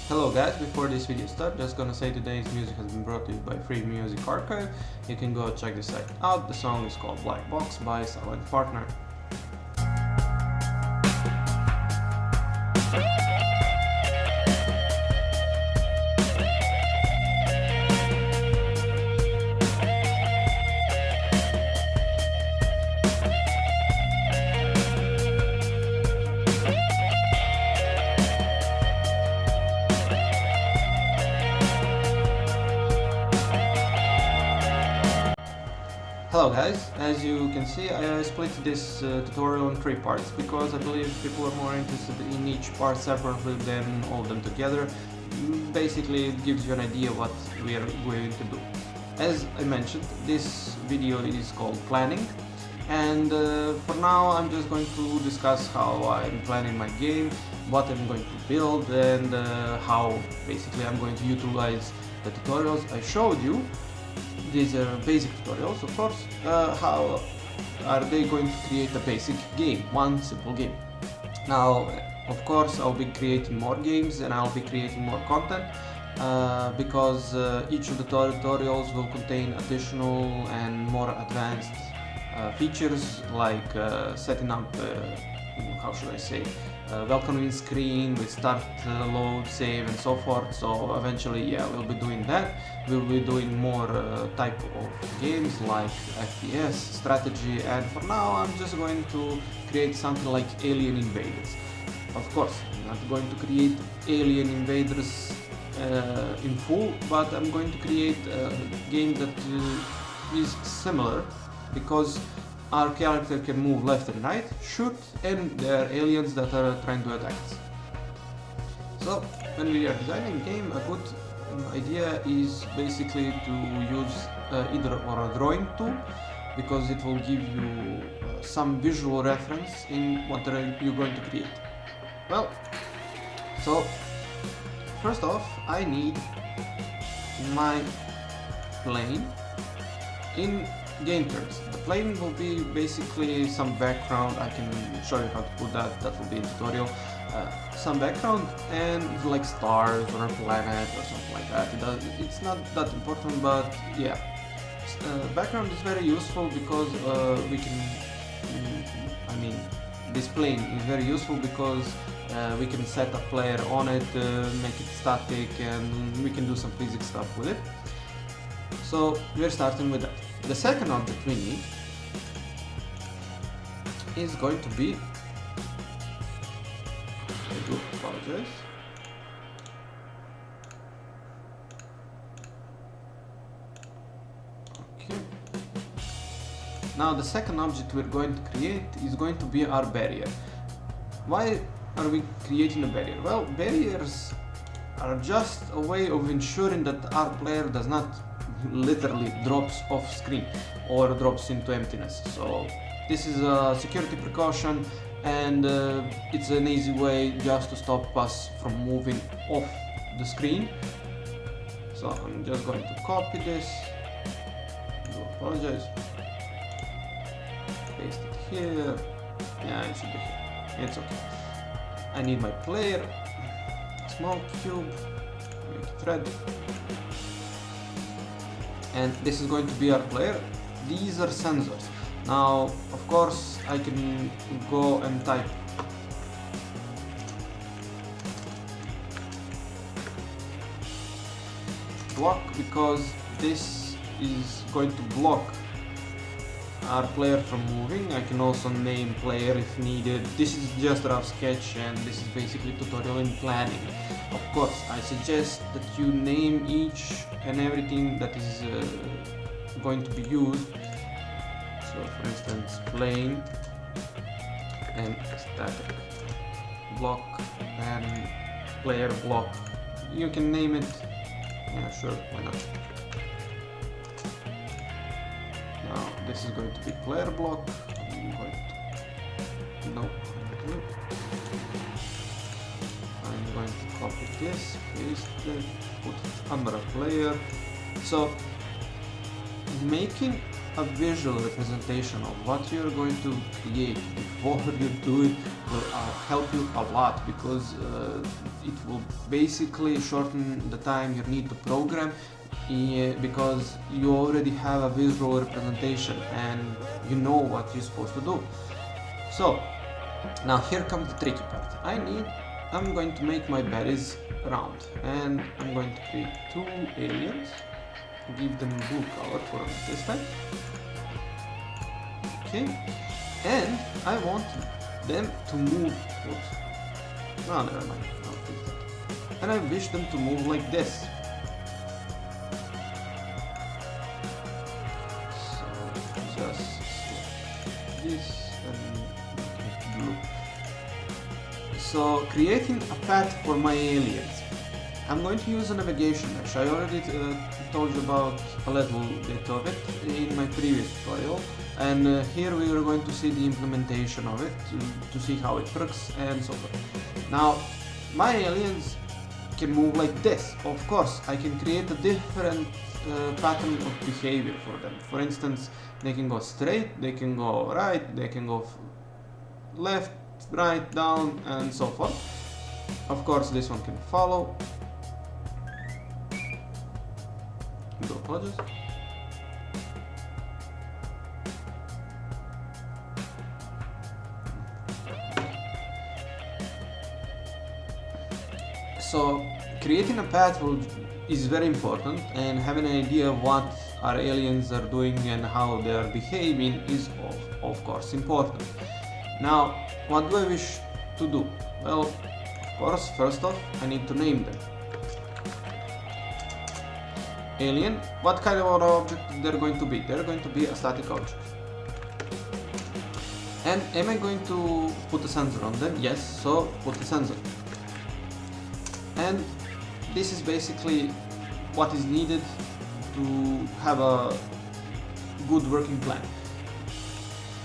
Hello guys, before this video starts, just gonna say today's music has been brought to you by Free Music Archive. You can go check the site out. The song is called Black Box by Silent Partner. Hello guys, as you can see I split this tutorial in 3 parts because I believe people are more interested in each part separately than all of them together. Basically it gives you an idea what we are going to do. As I mentioned, this video is called Planning, and for now I'm just going to discuss how I'm planning my game, what I'm going to build, and how basically I'm going to utilize the tutorials I showed you. These are basic tutorials, of course. How are they going to create a basic game, one simple game? Now, of course, I'll be creating more games and I'll be creating more content because each of the tutorials will contain additional and more advanced features like setting up, how should I say, welcoming screen with start, load, save and so forth. So eventually, yeah, we'll be doing that. We'll be doing more type of games like FPS, strategy, and for now I'm just going to create something like Alien Invaders. Of course, I'm not going to create Alien Invaders in full, but I'm going to create a game that is similar because our character can move left and right, shoot, and there are aliens that are trying to attack us. So, when we are designing a game, a good idea is basically to use either a drawing tool, because it will give you some visual reference in what you're going to create. Well, so first off, I need my plane in game terms. The plane will be basically some background. I can show you how to put that. That will be in tutorial. Some background and like stars or a planet or something like that. It's not that important, but yeah. Background is very useful because we can. This plane is very useful because we can set a player on it, make it static, and we can do some physics stuff with it. So we're starting with that. The second object we need is going to be, I do apologize, okay. Now the second object we're going to create is going to be our barrier. Why are we creating a barrier? Well, barriers are just a way of ensuring that our player does not literally drops off screen or drops into emptiness. So this is a security precaution, and it's an easy way just to stop us from moving off the screen. So I'm just going to copy this, I do apologize, paste it here, yeah, it should be here, it's okay. I need my player, small cube, make it red. And this is going to be our player. These are sensors. Now, of course, I can go and type block because this is going to block our player from moving. I can also name player if needed. This is just a rough sketch, and this is basically tutorial in planning. Of course, I suggest that you name each and everything that is going to be used. So for instance, plane and static block and player block. You can name it, yeah, sure, why not. Now this is going to be player block. I'm going to, no, okay. I'm going to copy this, paste it, put it under a player. So making a visual representation of what you're going to create before you do it will help you a lot, because it will basically shorten the time you need to program, because you already have a visual representation and you know what you're supposed to do. So now here comes the tricky part. I'm going to make my berries round, and I'm going to create 2 aliens, give them blue color for this time. Okay, and I want them to move. Oops. No, never mind. I'll fix that. And I wish them to move like this. So just this and blue. So creating a path for my aliens. I'm going to use a navigation mesh. I already told you about a little bit of it in my previous tutorial, and here we are going to see the implementation of it to see how it works and so forth. Now my aliens can move like this. Of course, I can create a different pattern of behavior for them. For instance, they can go straight, they can go right, they can go left, right, down, and so forth. Of course, this one can follow. Do apologize. So creating a path is very important, and having an idea of what our aliens are doing and how they are behaving is of course important. Now, what do I wish to do? Well, of course, first off, I need to name them. Alien, what kind of object they're going to be? They're going to be a static object. And am I going to put a sensor on them? Yes, so put a sensor. And this is basically what is needed to have a good working plan.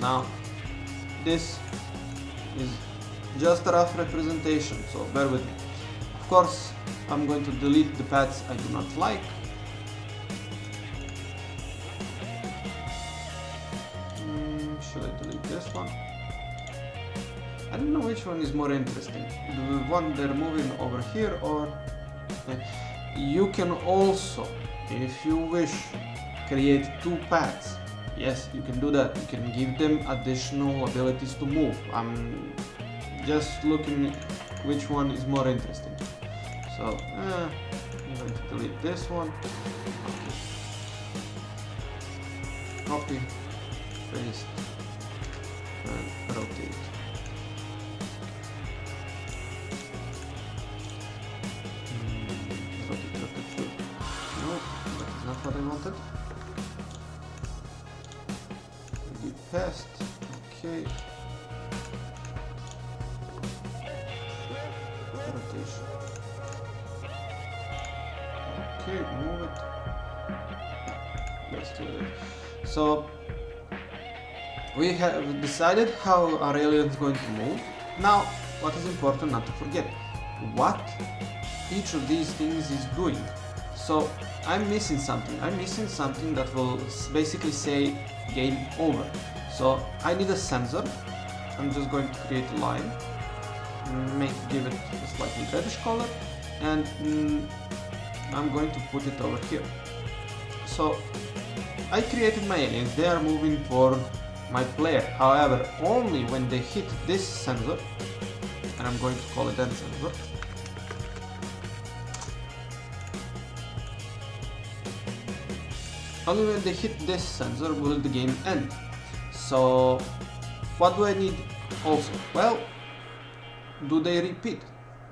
Now, this is just a rough representation, so bear with me. Of course, I'm going to delete the paths I do not like. Should I delete this one? I don't know which one is more interesting. The one they're moving over here, or you can also, if you wish, create 2 paths. Yes, you can do that. You can give them additional abilities to move. I'm just looking which one is more interesting. So I'm going to delete this one. Copy, paste, and rotate. Rotate. No, that is not what I wanted. Past, okay. Rotation. Okay, move it. Let's do it. So we have decided how our alien is going to move. Now, what is important not to forget? What each of these things is doing. So I'm missing something. I'm missing something that will basically say game over. So I need a sensor. I'm just going to create a line, give it a slightly reddish color, and I'm going to put it over here. So I created my aliens. They are moving toward my player. However, only when they hit this sensor, and I'm going to call it end sensor. Only when they hit this sensor will the game end. So what do I need also? Well, do they repeat?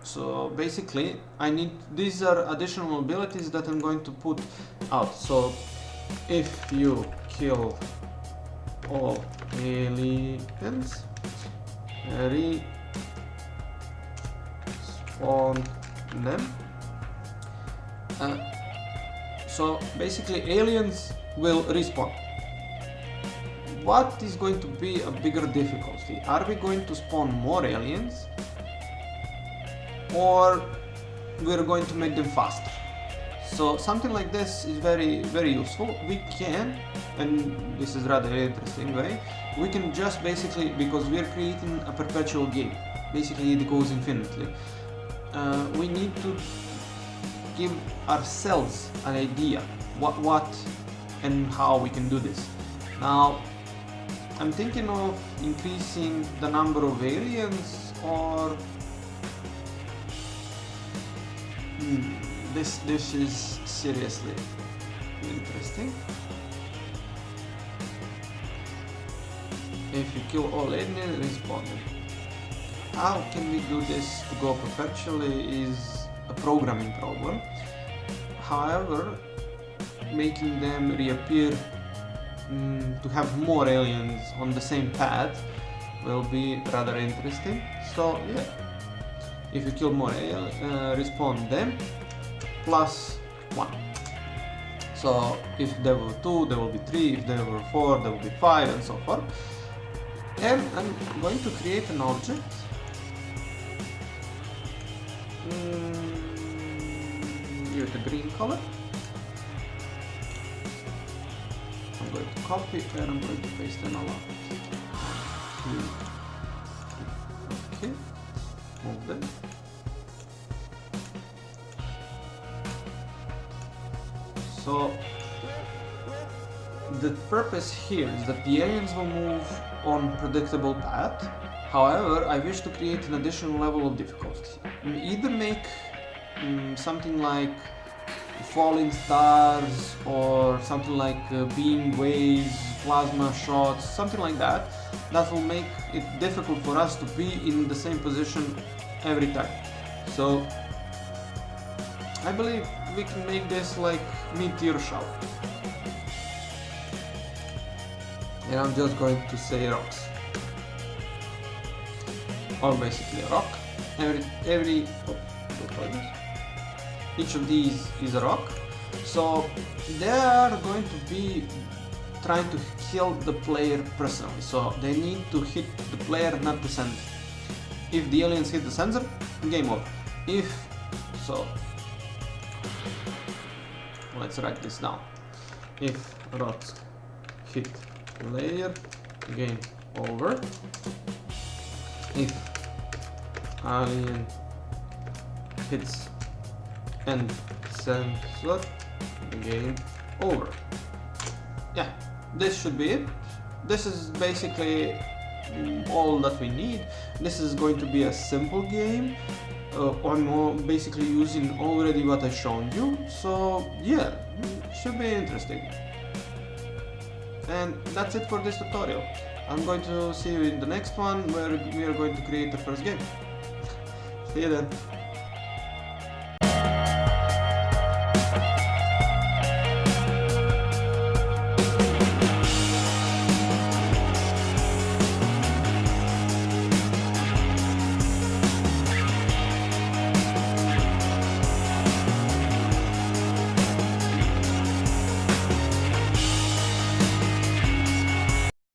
So basically I need, these are additional abilities that I'm going to put out. So if you kill all aliens, respawn them. So basically aliens will respawn. What is going to be a bigger difficulty? Are we going to spawn more aliens, or we're going to make them faster? So something like this is very useful. We can and this is rather interesting way, we can just basically, because we are creating a perpetual game, basically it goes infinitely, we need to give ourselves an idea what and how we can do this. Now I'm thinking of increasing the number of aliens, or this is seriously interesting. If you kill all aliens, respawn them. How can we do this to go perpetually is a programming problem. However, making them reappear to have more aliens on the same path will be rather interesting. So yeah, if you kill more aliens, respawn them plus 1. So if there were 2, there will be 3, if there were 4, there will be 5, and so forth. And I'm going to create an object with a green color. I'm going to copy and I'm going to paste them along. Okay, move them. So the purpose here is that the aliens will move on predictable path. However, I wish to create an additional level of difficulty. Either make something like falling stars, or something like beam waves, plasma shots, something like that. That will make it difficult for us to be in the same position every time. So I believe we can make this like meteor shower. And I'm just going to say rocks, or basically a rock. Each of these is a rock, so they are going to be trying to kill the player personally, so they need to hit the player, not the sensor. If the aliens hit the sensor, game over. If so, let's write this down. If rocks hit player, game over. If alien hits and sensor, game over. Yeah, this should be it. This is basically all that we need. This is going to be a simple game. I'm basically using already what I've shown you, so yeah, should be interesting. And that's it for this tutorial. I'm going to see you in the next one, where we are going to create the first game. See you then.